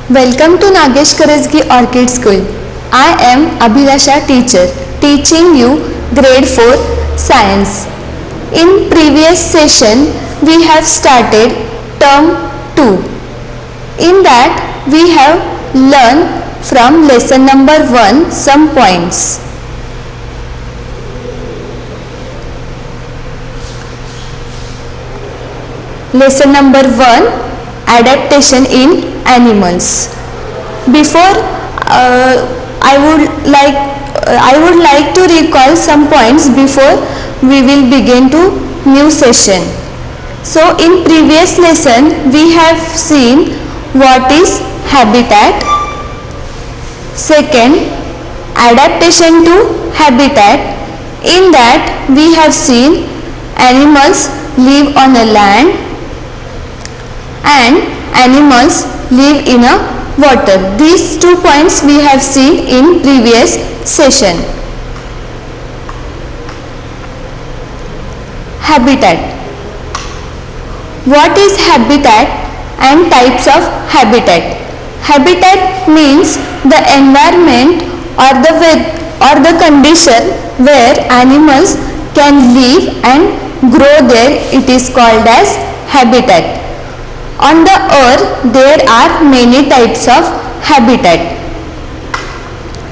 Welcome to Nagesh Karajgi Orchid School. I am Abhilasha teacher teaching you grade 4 science. In previous session we have started term 2. In that we have learned from lesson number 1 some points. Lesson number 1, adaptation in animals. Before I would like to recall some points before we will begin to new session. So in previous lesson we have seen what is habitat. Second, adaptation to habitat. In that we have seen animals live on a land and animals live in a water. These 2 points we have seen in previous session. Habitat. What is habitat and types of habitat? Habitat means the environment or the condition where animals can live and grow there. It is called as habitat. On the earth there are many types of habitat.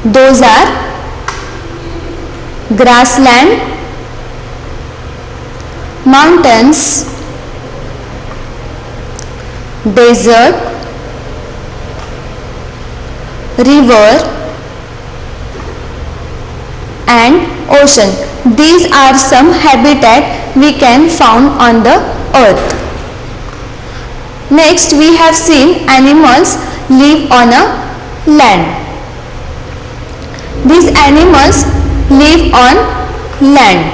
Those are grassland, mountains, desert, river and ocean. These are some habitat we can found on the earth. Next we have seen animals live on a land. These animals live on land.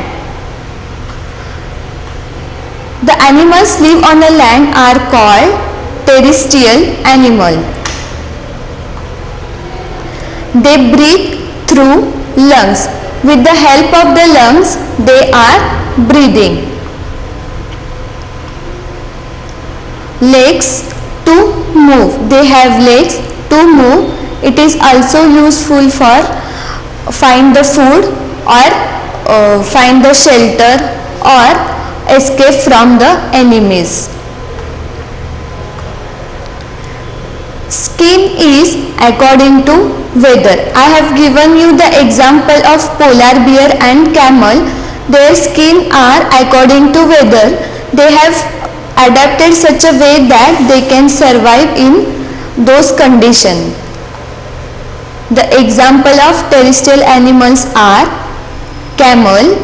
The animals live on a land are called terrestrial animal. They breathe through lungs. With the help of the lungs they are breathing. Legs to move. They have legs to move. It is also useful for find the food or find the shelter or escape from the enemies. Skin is according to weather. I have given you the example of polar bear and camel. Their skin are according to weather. They have adapted such a way that they can survive in those conditions. The example of terrestrial animals are camel,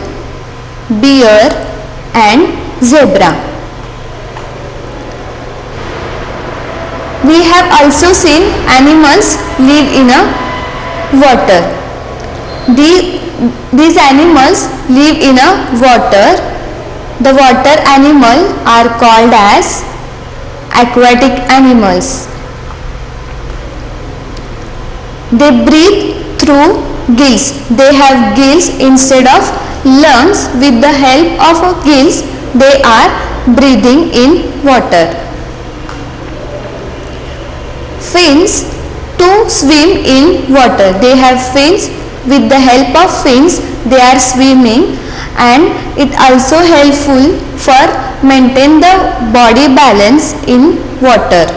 bear and zebra. We have also seen animals live in a water. These animals live in a water. The water animal are called as aquatic animals. They breathe through gills. They have gills instead of lungs. With the help of gills they are breathing in water. Fins to swim in water. They have fins. With the help of fins they are swimming, and it also helpful for maintain the body balance in water.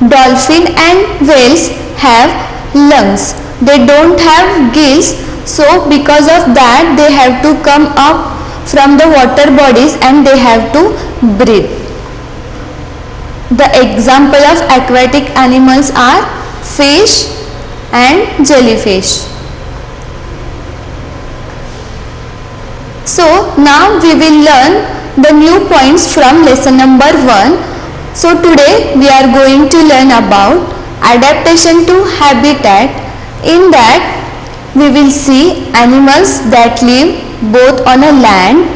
Dolphin and whales have lungs. They don't have gills, so because of that they have to come up from the water bodies and they have to breathe. The example of aquatic animals are fish and jellyfish. So now we will learn the new points from lesson number 1. So today we are going to learn about adaptation to habitat. In that we will see animals that live both on a land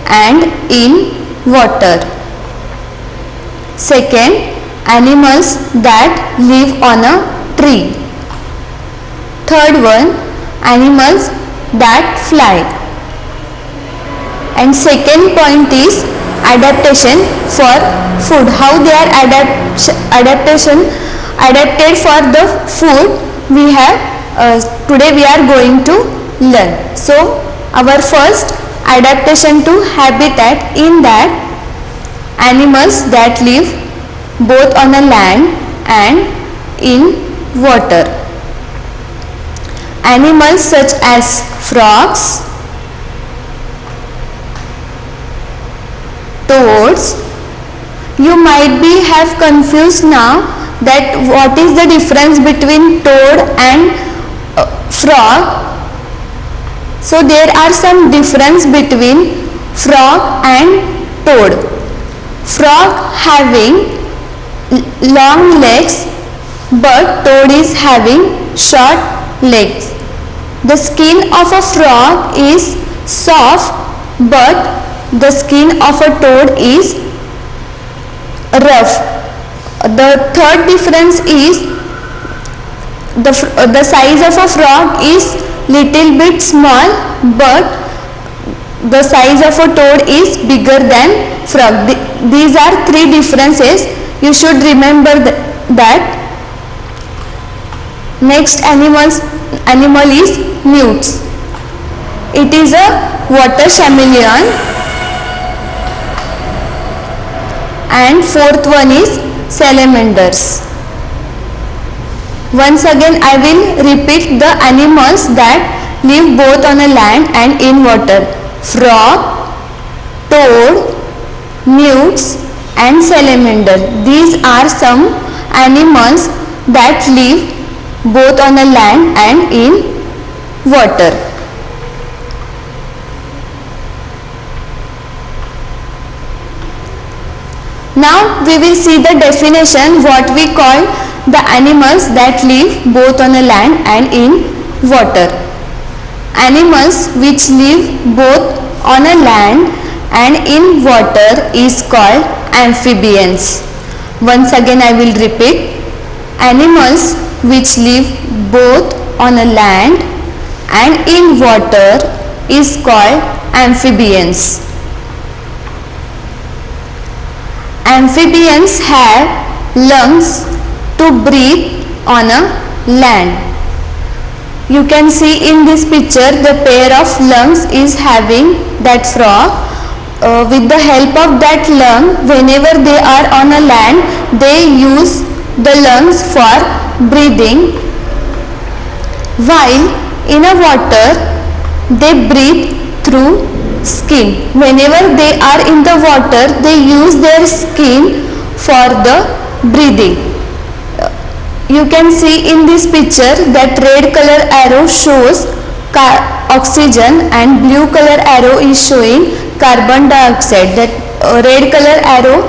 and in water. Second, animals that live on a tree. Third one, animals that fly. And second point is adaptation for food. How they are adapted for the food, we have today we are going to learn. So our first adaptation to habitat, in that animals that live both on a land and in water. Animals such as frogs, toads. You might be have confused now that what is the difference between toad and frog. So there are some difference between frog and toad. Frog having long legs, but toad is having short legs. The skin of a frog is soft, but the skin of a toad is rough. The third difference is the size of a frog is little bit small, but the size of a toad is bigger than frog. These are three differences. You should remember that. Next animal is newts. It is a water chameleon. And fourth one is salamanders. Once again I will repeat the animals that live both on a land and in water. Frog, toad, newts and salamander. These are some animals that live both on a land and in water. Now we will see the definition, what we call the animals that live both on a land and in water. Animals which live both on a land and in water is called amphibians. Once again I will repeat. Animals which live both on a land and in water is called amphibians. Amphibians have lungs to breathe on a land. You can see in this picture the pair of lungs is having that frog. With the help of that lung, whenever they are on a land, they use the lungs for breathing, while in a water they breathe through skin. Whenever they are in the water, they use their skin for the breathing. You can see in this picture that red color arrow shows oxygen and blue color arrow is showing carbon dioxide. That red color arrow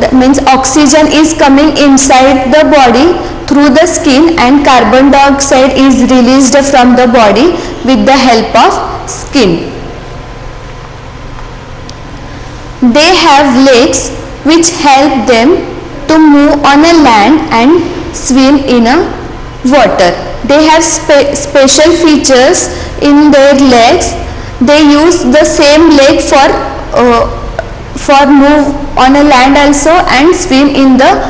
that means oxygen is coming inside the body through the skin, and carbon dioxide is released from the body with the help of skin. They have legs which help them to move on a land and swim in a water. They have special features in their legs. They use the same leg for move on a land also and swim in the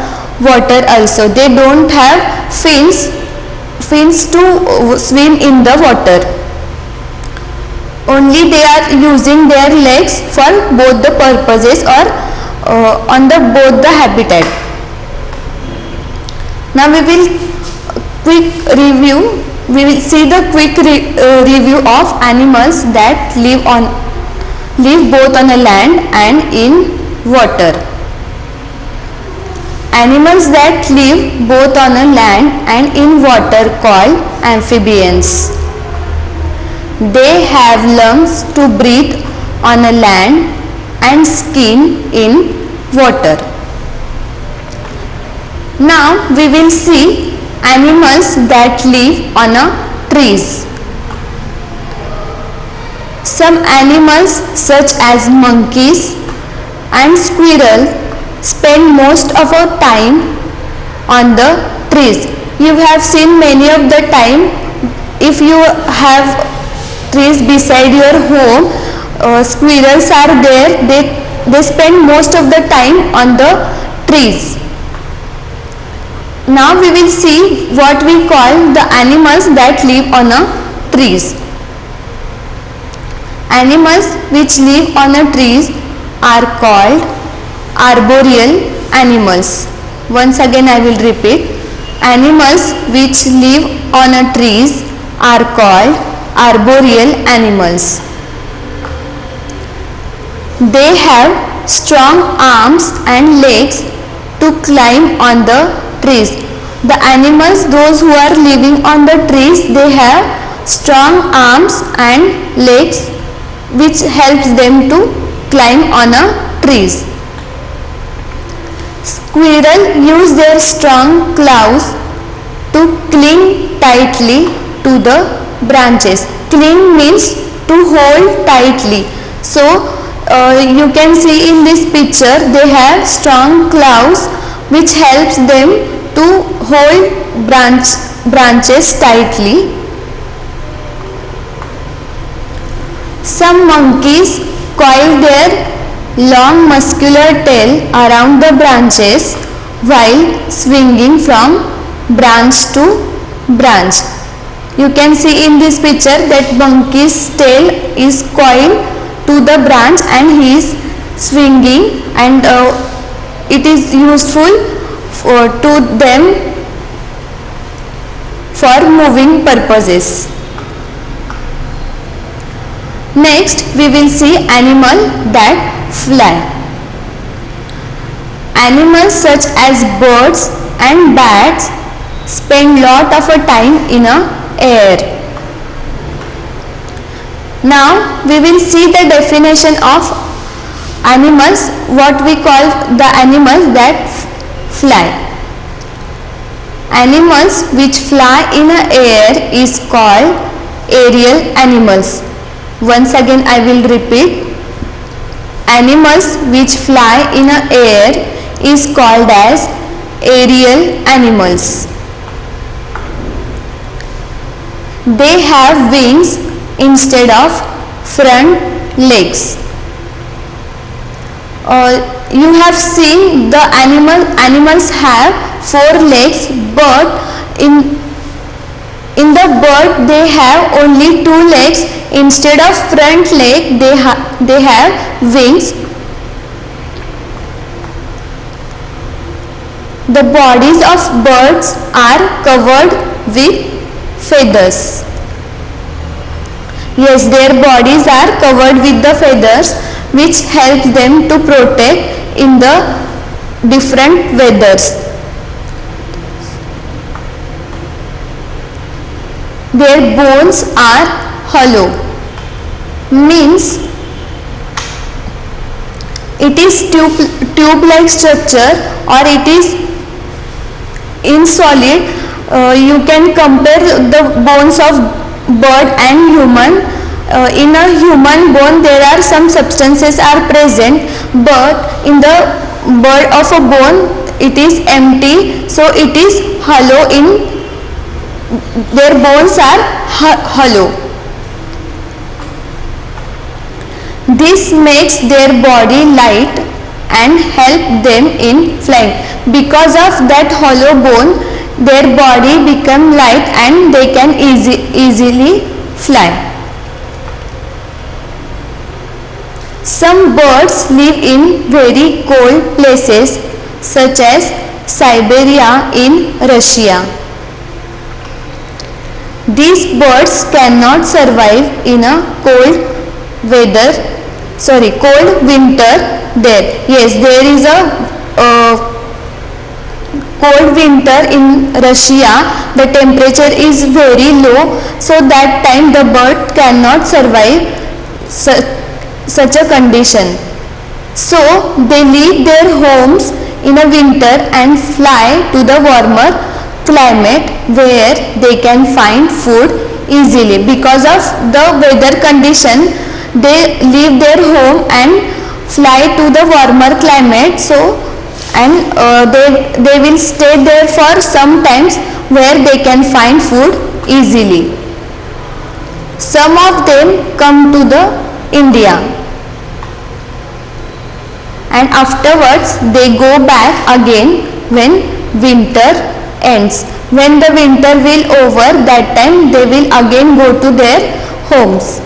water also. They don't have fins to swim in the water. Only they are using their legs for both the purposes or on the both the habitat. Now we will see the quick review of animals that live both on a land and in water. Animals that live both on a land and in water called amphibians. They have lungs to breathe on a land and skin in water. Now we will see animals that live on a trees. Some animals such as monkeys and squirrels spend most of our time on the trees. You have seen many of the time, if you have trees beside your home, squirrels are there, they they spend most of the time on the trees. Now we will see what we call the animals that live on a trees. Animals which live on a trees are called arboreal animals. Once again I will repeat. Animals which live on a trees are called arboreal animals. They have strong arms and legs to climb on the trees. The animals, those who are living on the trees, they have strong arms and legs which helps them to climb on a trees. Squirrel use their strong claws to cling tightly to the branches. Cling means to hold tightly. So you can see in this picture they have strong claws which helps them to hold branches tightly. Some monkeys coil their long muscular tail around the branches while swinging from branch to branch. You can see in this picture that monkey's tail is coiled to the branch and he is swinging, and it is useful to them for moving purposes. Next we will see animal that fly. Animals such as birds and bats spend lot of a time in a air. Now we will see the definition of animals, what we call the animals that fly. Animals which fly in a air is called aerial animals. Once again I will repeat. Animals which fly in a air is called as aerial animals. They have wings instead of front legs. You have seen the animals have 4 legs, but in the bird they have only 2 legs. Instead of front leg they have wings. The bodies of birds are covered with feathers. Yes, their bodies are covered with the feathers which help them to protect in the different weathers. Their bones are hollow, means it is tube-like structure or it is insolid. You can compare the bones of bird and human. In a human bone there are some substances are present, but in the bird of a bone it is empty, so it is hollow. In their bones are hollow. This makes their body light and help them in flying. Because of that hollow bone, their body become light and they can easily fly. Some birds live in very cold places such as Siberia in Russia. These birds cannot survive in a cold winter there. Yes, there is a cold winter in Russia. The temperature is very low, so that time the bird cannot survive such a condition. So they leave their homes in a winter and fly to the warmer climate where they can find food easily. Because of the weather condition, they leave their home and fly to the warmer climate. So they will stay there for some times where they can find food easily. Some of them come to the India. and afterwards they go back again when winter ends. When the winter will over, that time they will again go to their homes.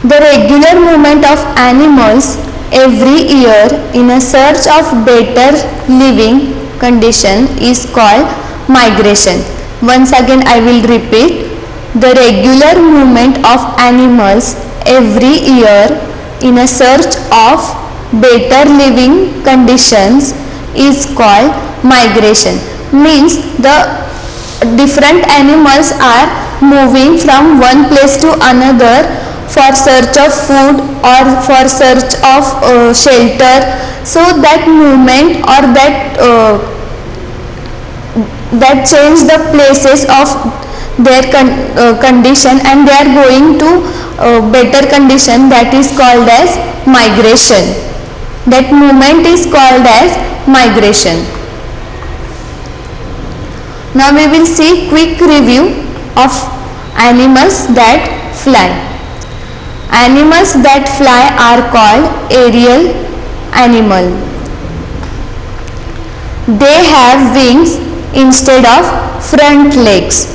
The regular movement of animals every year in a search of better living condition is called migration. Once again I will repeat. The regular movement of animals every year in a search of better living conditions is called migration. Means the different animals are moving from one place to another for search of food or for search of shelter. So that movement or that change the places of their condition and they are going to better condition, that is called as migration. That movement is called as migration. Now we will see quick review of animals that fly. Animals that fly are called aerial animal. They have wings instead of front legs.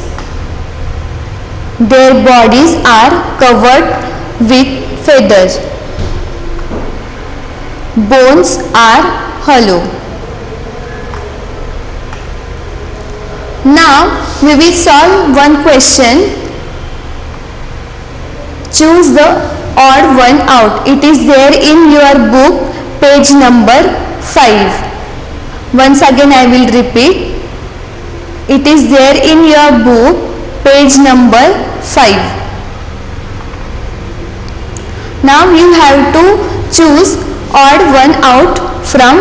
Their bodies are covered with feathers. Bones are hollow. Now we will solve one question. Choose the odd one out. It is there in your book, page number 5. Once again I will repeat. It is there in your book, page number 5. Now you have to choose odd one out from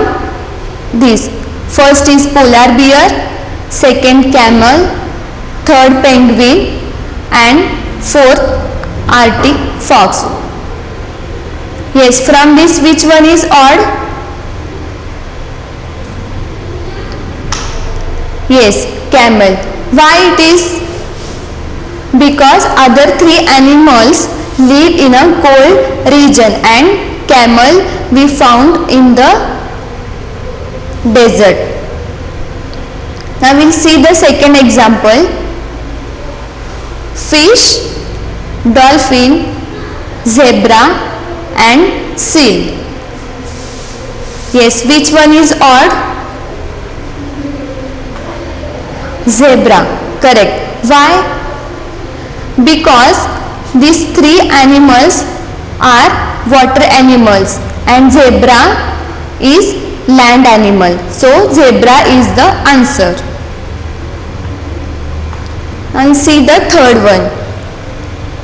this. First is polar bear, second camel, third penguin and fourth Arctic fox. Yes, from this which one is odd? Yes, camel. Why it is? Because other three animals live in a cold region and camel we found in the desert. Now we will see the second example. Fish, dolphin, zebra and seal. Yes, which one is odd? Zebra. Correct. Why? Because these three animals are water animals and zebra is land animal. So zebra is the answer. And see the third one.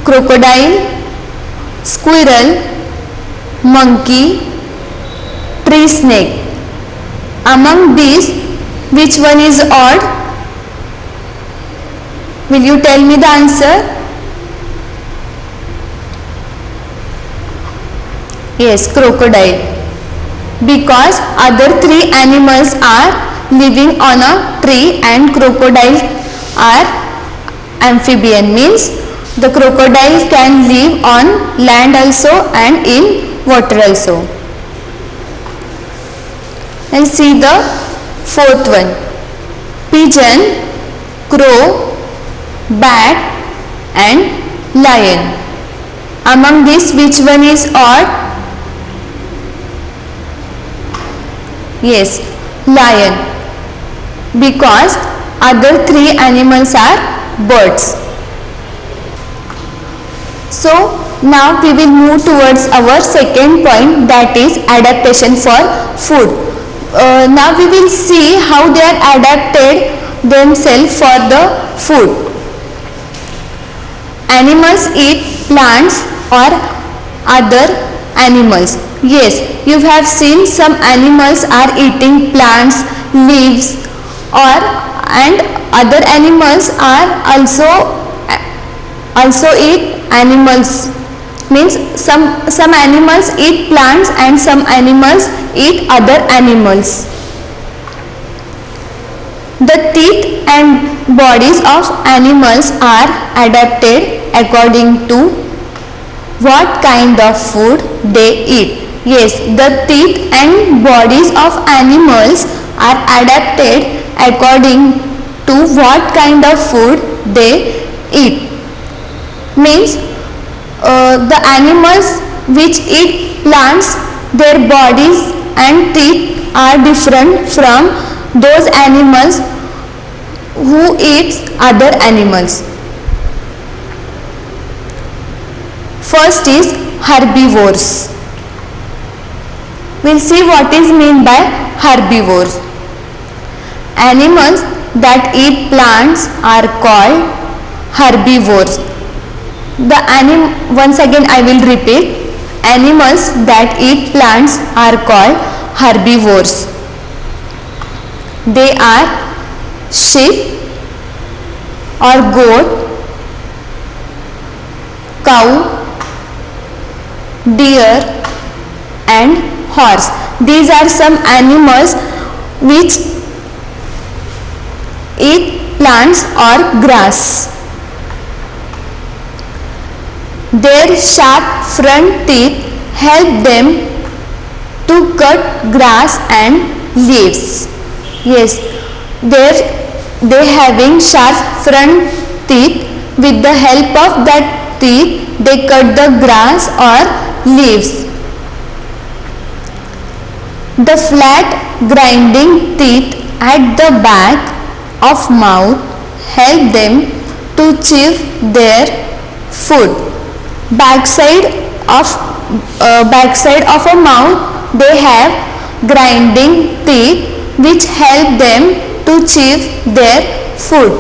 Crocodile, squirrel, monkey, tree snake. Among these, which one is odd? Will you tell me the answer? Yes, crocodile. Because other three animals are living on a tree and crocodiles are amphibian, means the crocodile can live on land also and in water also. And see the fourth one. Pigeon, crow, bat and lion. Among these which one is odd? Yes, lion. Because other three animals are birds. So now we will move towards our second point, that is adaptation for food. Now we will see how they are adapted themselves for the food. Animals eat plants or other animals. Yes, you have seen some animals are eating plants, leaves and other animals are also eat animals. Means some animals eat plants and some animals eat other animals. The teeth and bodies of animals are adapted according to what kind of food they eat. Yes, the teeth and bodies of animals are adapted according to what kind of food they eat. Means the animals which eat plants, their bodies and teeth are different from those animals who eats other animals. First is herbivores. We'll see what is meant by herbivores. Animals that eat plants are called herbivores. Once again I will repeat. Animals that eat plants are called herbivores. They are sheep or goat, cow, deer and horse. These are some animals which eat plants or grass. Their sharp front teeth help them to cut grass and leaves. Yes, they having sharp front teeth. With the help of that teeth, they cut the grass or leaves. The flat grinding teeth at the back of mouth help them to chew their food. Backside of a mouth, they have grinding teeth which help them to chew their food.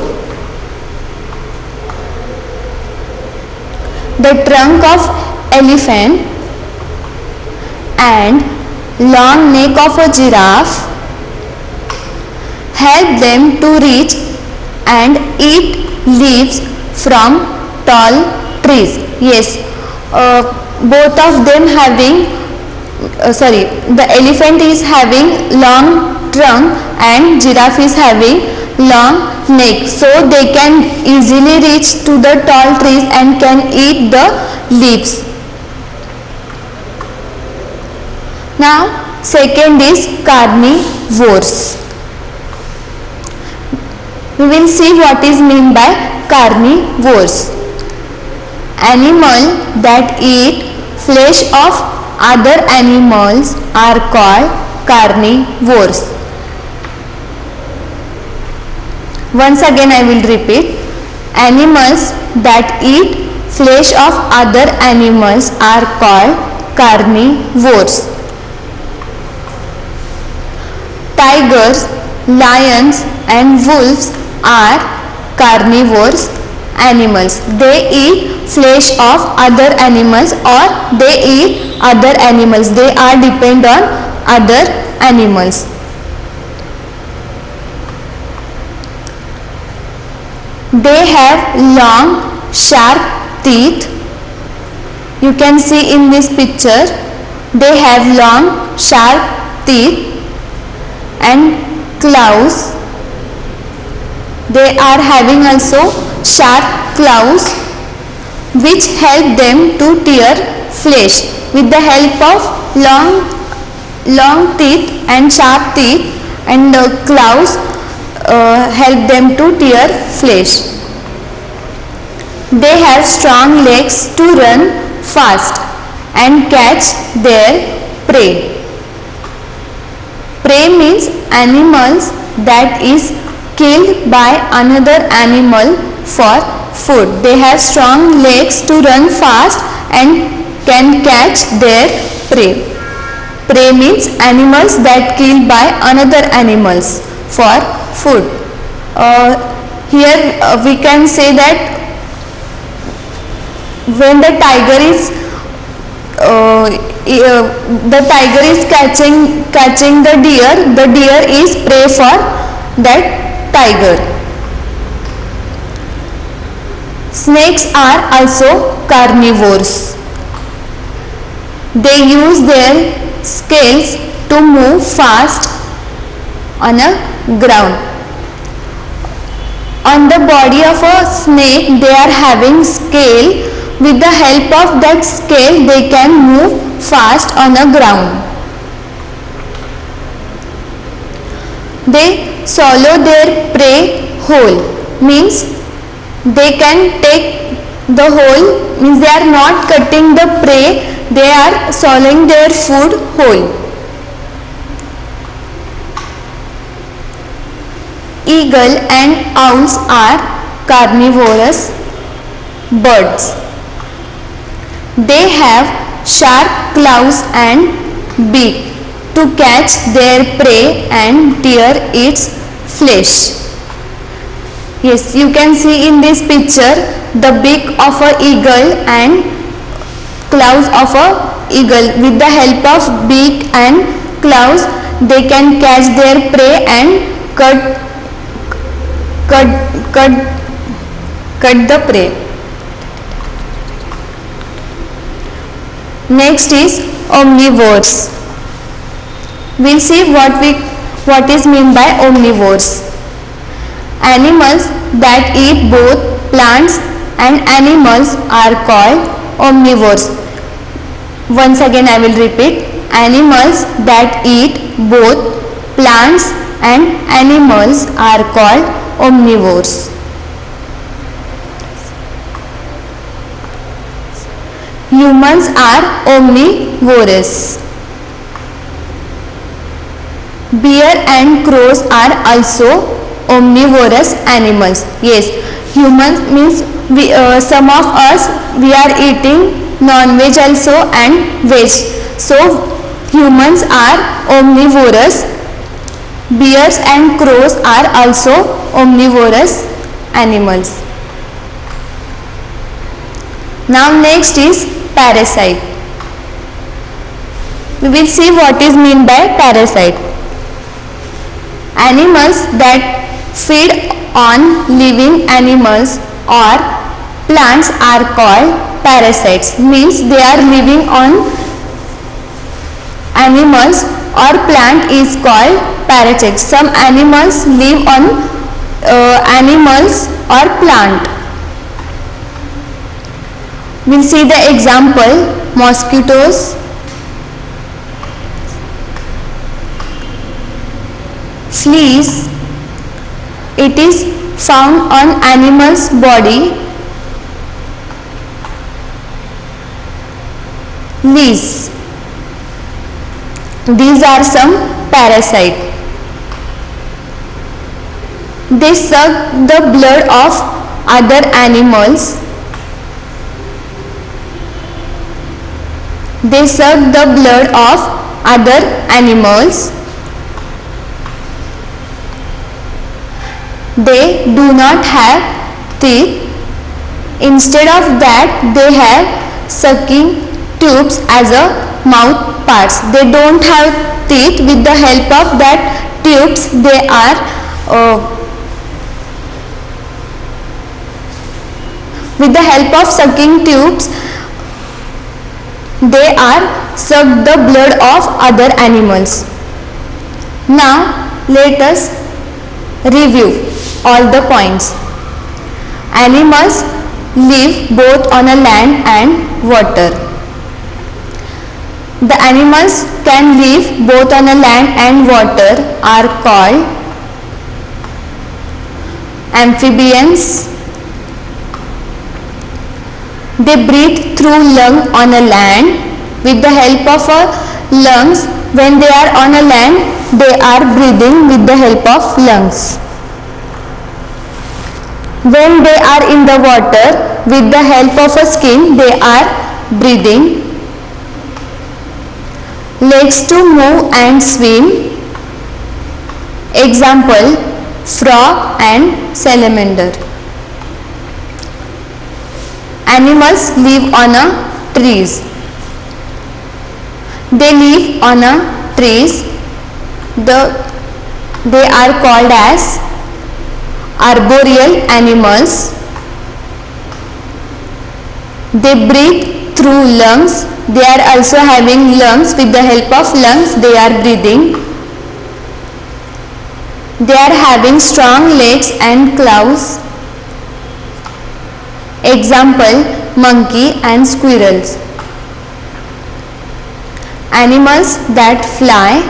The trunk of elephant and long neck of a giraffe help them to reach and eat leaves from tall trees. Yes, both of them having the elephant is having long trunk and giraffe is having long neck, so they can easily reach to the tall trees and can eat the leaves. Now second is carnivores. We will see what is meant by carnivores. Animals that eat flesh of other animals are called carnivores. Once again I will repeat. Animals that eat flesh of other animals are called carnivores. Tigers, lions and wolves are carnivores animals. They eat flesh of other animals or they eat other animals. They are depend on other animals. They have long sharp teeth. You can see in this picture they have long sharp teeth and claws. They are having also sharp claws which help them to tear flesh. With the help of long teeth and sharp teeth and claws help them to tear flesh. They have strong legs to run fast and catch their prey. Prey means animals that is killed by another animal for food. They have strong legs to run fast and can catch their prey. Prey means animals that killed by another animals for food. Here we can say that when the tiger is catching the deer is prey for that tiger. Snakes are also carnivores. They use their scales to move fast on a ground. On the body of a snake they are having scale with the help of that scale they can move fast on the ground. They swallow their prey whole, means they can take the whole, means they are not cutting the prey, they are swallowing their food whole. Eagle and owls are carnivorous birds. They have sharp claws and beak to catch their prey and tear its flesh. Yes, you can see in this picture the beak of an eagle and claws of a eagle. With the help of beak and claws, they can catch their prey and cut the prey. Next is omnivores. We'll see what is meant by omnivores. Animals that eat both plants and animals are called omnivores. Once again I will repeat. Animals that eat both plants and animals are called omnivores. Humans are omnivorous. Bear and crows are also omnivorous animals. Yes, humans means some of us we are eating non-veg also and veg. So humans are omnivorous. Bears and crows are also omnivorous animals. Now next is parasite. We will see what is meant by parasite. Animals that feed on living animals or plants are called parasites, means they are living on animals or plant is called parasites. Some animals live on animals or plant. We'll see the example: mosquitoes, fleas. It is found on animal's body. Lice. These are some parasites. They suck the blood of other animals. They suck the blood of other animals. They do not have teeth. Instead of that, they have sucking tubes as a mouth parts. They don't have teeth. With the help of that tubes, they are with the help of sucking tubes, they are suck the blood of other animals. Now let us review all the points. Animals live both on a land and water. The animals can live both on a land and water are called amphibians. They breathe through lung on a land. With the help of lungs, when they are on a land, they are breathing with the help of lungs. When they are in the water, with the help of a skin, they are breathing. Legs to move and swim. Example: frog and salamander. Animals live on trees. They live on trees. They are called as arboreal animals. They breathe through lungs. They are also having lungs. With the help of lungs, they are breathing. They are having strong legs and claws. Example: monkey and squirrels. Animals that fly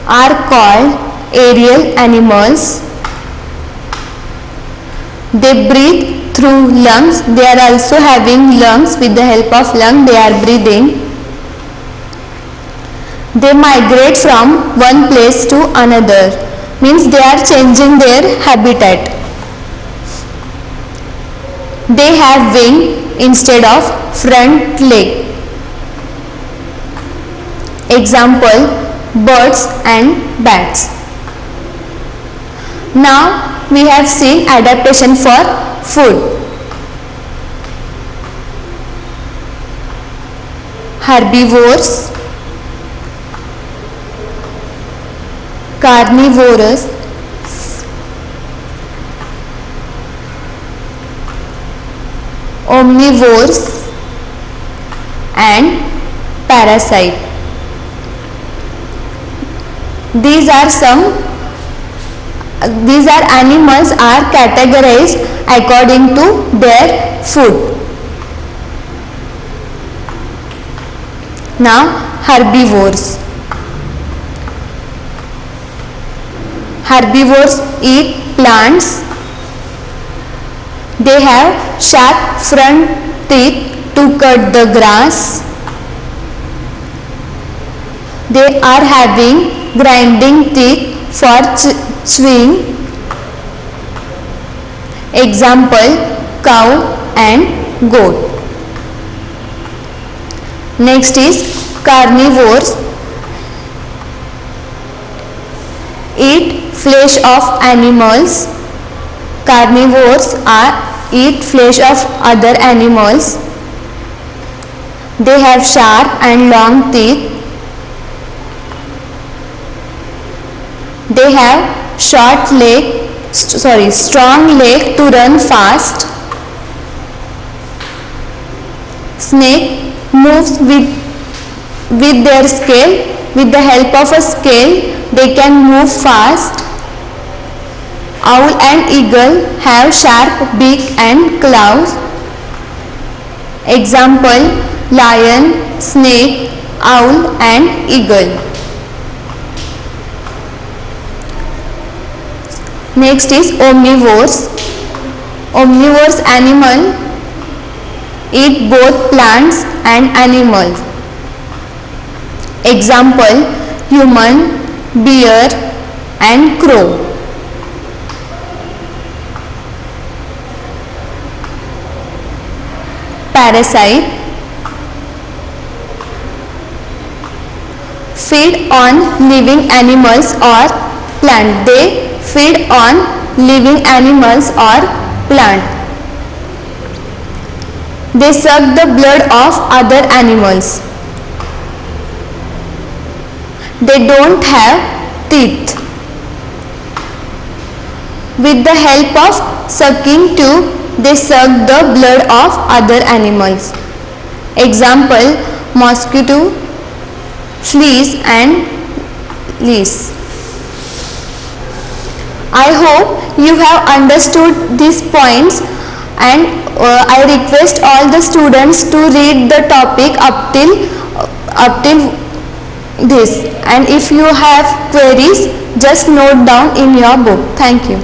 are called aerial animals. They breathe through lungs. They are also having lungs. With the help of lung they are breathing. They migrate from one place to another, means they are changing their habitat. They have wing instead of front leg. Example, birds and bats. Now we have seen adaptation for food. Herbivores, carnivorous, omnivores and parasite. These animals are categorized according to their food. Now herbivores. Herbivores eat plants. They have sharp front teeth to cut the grass. They are having grinding teeth for chewing. Example, cow and goat. Next is carnivores. Eat flesh of animals. Carnivores eat flesh of other animals. They have sharp and long teeth. They have strong leg to run fast. Snake moves with their scale. With the help of a scale, they can move fast. Owl and eagle have sharp beak and claws. Example, lion, snake, owl and eagle. Next is omnivores. Omnivores animal eat both plants and animals. Example, human, bear and crow. Parasite feed on living animals or plant. They feed on living animals or plant. They suck the blood of other animals. They don't have teeth. With the help of sucking tube, they suck the blood of other animals. Example, mosquito, fleas and lice. I hope you have understood these points, and I request all the students to read the topic up till this, and if you have queries, just note down in your book. Thank you.